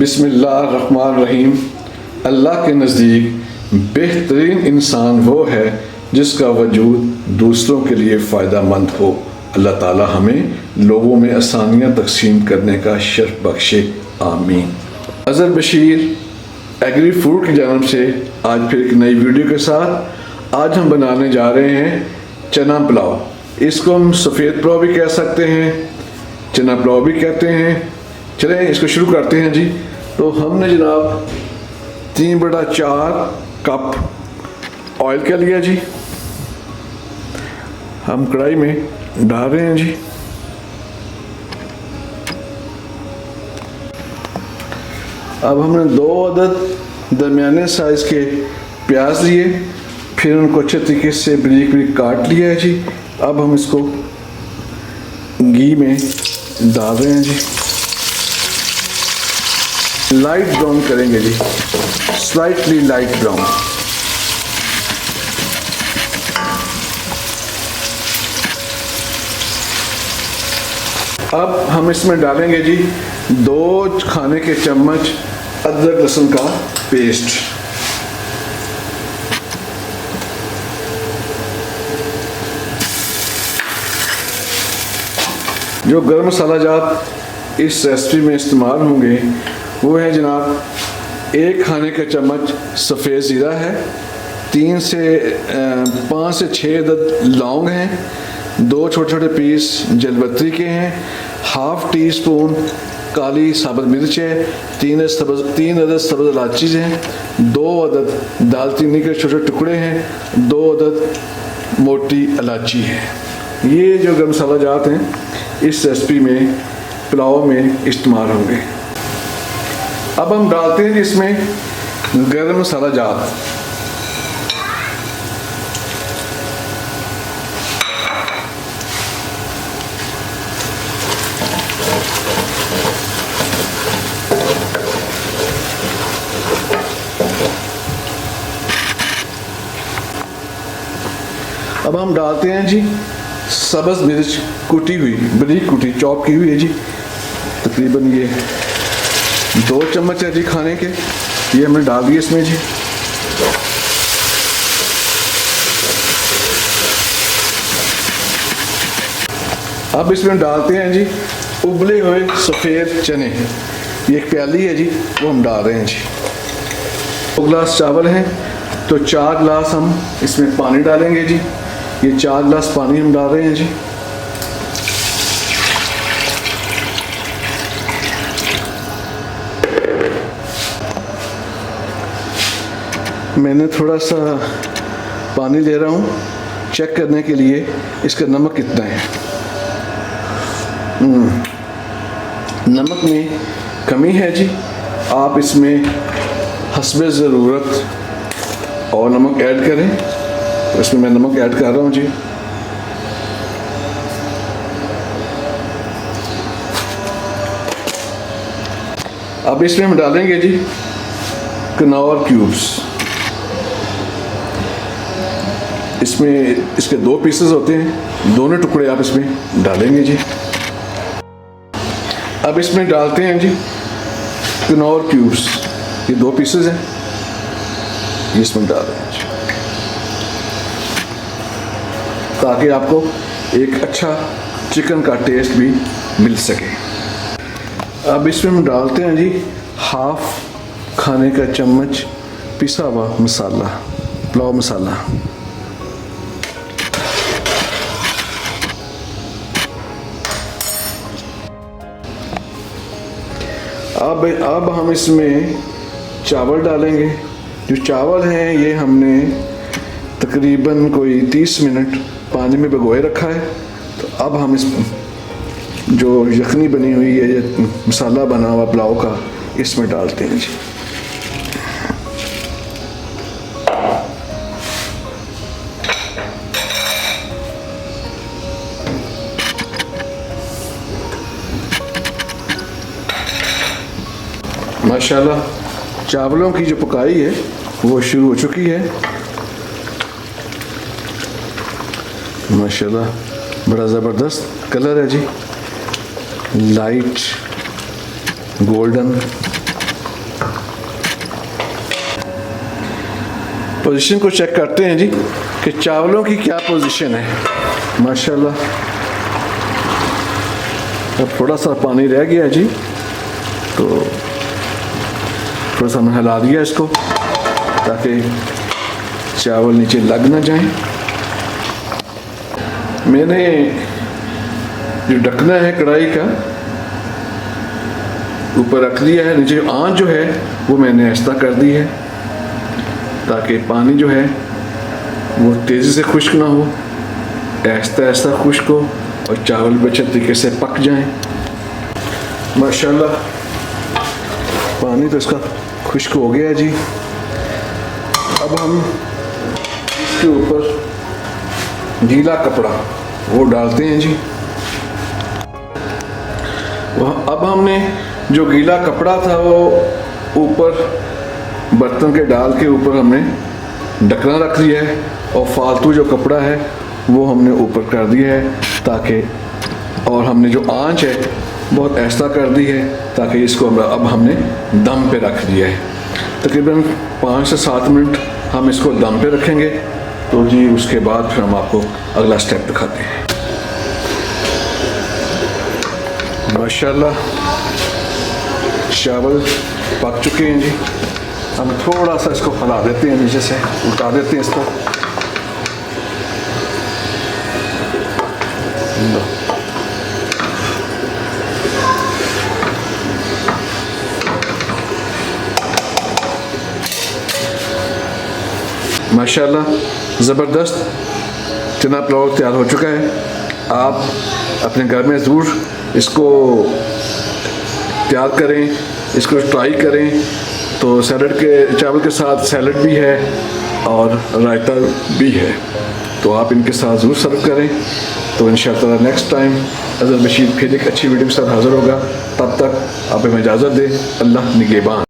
बिस्मिल्लाहिर्रहमानिर्रहीम। अल्लाह के नज़दीक बेहतरीन इंसान वो है जिसका वजूद दूसरों के लिए फ़ायदा मंद हो। अल्लाह ताला हमें लोगों में आसानियाँ तकसीम करने का शर्फ बख्शे, आमीन। अज़हर बशीर एग्री फूड की जानब से आज फिर एक नई वीडियो के साथ आज हम बनाने जा रहे हैं चना पुलाव। इसको हम सफ़ेद पुलाव भी कह सकते हैं, चना पुलाव भी कहते हैं। चलें इसको शुरू करते हैं जी। तो हमने जनाब 3/4 कप ऑयल का लिया जी, हम कढ़ाई में डाल रहे हैं जी। अब हमने 2 अदद दरमियाने साइज़ के प्याज लिए, फिर उनको अच्छे तरीके से बारीक बारीक काट लिया है जी। अब हम इसको घी में डाल रहे हैं जी, लाइट ब्राउन करेंगे जी, स्लाइटली लाइट ब्राउन। अब हम इसमें डालेंगे जी 2 खाने के चम्मच अदरक लहसुन का पेस्ट। जो गरम मसाला जात इस रेसिपी में इस्तेमाल होंगे वो है जनाब 1 खाने का चम्मच सफ़ेद ज़ीरा है, 5 से 6 अदद लौंग हैं, 2 छोटे छोटे पीस जलपत्री के हैं, ½ टी स्पून काली साबुत मिर्च है, 3 अदद सब्ज़ इलायची हैं, 2 अदद दालचीनी के छोटे टुकड़े हैं, 2 अदद मोटी इलायची है। ये जो गरम मसाला जात हैं इस रेसिपी में पुलाव में इस्तेमाल होंगे। अब हम डालते हैं इसमें गरम मसाला जात। अब हम डालते हैं जी सब्ज़ मिर्च कुटी हुई, बारीक कुटी चॉप की हुई है जी। तकरीबन ये 2 चम्मच है जी खाने के, ये हमने डाल दिए इसमें जी। अब इसमें डालते हैं जी उबले हुए सफ़ेद चने, ये 1 प्याली है जी, वो हम डाल रहे हैं जी। 2 गिलास चावल हैं तो 4 गिलास हम इसमें पानी डालेंगे जी। ये 4 गिलास पानी हम डाल रहे हैं जी। मैंने थोड़ा सा पानी ले रहा हूँ चेक करने के लिए इसका नमक कितना है। नमक में कमी है जी, आप इसमें हस्बे ज़रूरत और नमक ऐड करें। तो इसमें मैं नमक ऐड कर रहा हूँ जी। अब इसमें हम डालेंगे जी कनौर क्यूब्स। इसमें इसके 2 पीसेस होते हैं, दोनों टुकड़े आप इसमें डालेंगे जी। अब इसमें डालते हैं जी कनौर क्यूब्स, ये 2 पीसेस हैं, ये इसमें डाल रहे हैं जी, ताकि आपको एक अच्छा चिकन का टेस्ट भी मिल सके। अब इसमें हम डालते हैं जी ½ खाने का चम्मच पिसा हुआ मसाला, पुलाव मसाला। अब हम इसमें चावल डालेंगे। जो चावल हैं ये हमने तकरीबन कोई 30 मिनट पानी में भिगोए रखा है। तो अब हम इस जो यखनी बनी हुई है, ये मसाला बना हुआ पुलाव का, इसमें डालते हैं जी। माशाल्लाह चावलों की जो पकाई है वो शुरू हो चुकी है। माशाल्लाह बड़ा ज़बरदस्त कलर है जी, लाइट गोल्डन पोजीशन को चेक करते हैं जी कि चावलों की क्या पोजीशन है। माशाल्लाह अब थोड़ा सा पानी रह गया है जी, तो थोड़ा सा मैंने हिला दिया इसको ताकि चावल नीचे लग ना जाएं। मैंने जो ढकना है कढ़ाई का ऊपर रख दिया है, नीचे आंच जो है वो मैंने ऐसा कर दी है ताकि पानी जो है वो तेज़ी से खुश्क ना हो, ऐसा ऐसा खुश्क हो और चावल भी अच्छे तरीके से पक जाएं। माशाल्लाह पानी तो इसका खुश्क हो गया जी। अब हम इसके ऊपर गीला कपड़ा वो डालते हैं जी। अब हमने जो गीला कपड़ा था वो ऊपर बर्तन के डाल के ऊपर हमने ढकना रख दिया है और फालतू जो कपड़ा है वो हमने ऊपर कर दिया है ताकि, और हमने जो आंच है बहुत ऐसा कर दी है ताकि इसको अब हमने दम पे रख दिया है। तकरीबन 5 से 7 मिनट हम इसको दम पे रखेंगे। तो जी उसके बाद फिर हम आपको अगला स्टेप दिखाते हैं। माशाल्लाह चावल पक चुके हैं जी। हम थोड़ा सा इसको फैला देते हैं, नीचे से उठा देते हैं इसको। माशाल्लाह ज़बरदस्त चना पुलाव तैयार हो चुका है। आप अपने घर में ज़रूर इसको तैयार करें, इसको ट्राई करें। तो सैलड के चावल के साथ सैलड भी है और रायता भी है, तो आप इनके साथ ज़रूर सर्व करें। तो इंशाअल्लाह नेक्स्ट टाइम अज़हर बशीर फिर एक अच्छी वीडियो के साथ हाज़िर होगा। तब तक आप हमें इजाज़त दें। अल्लाह निगहबान।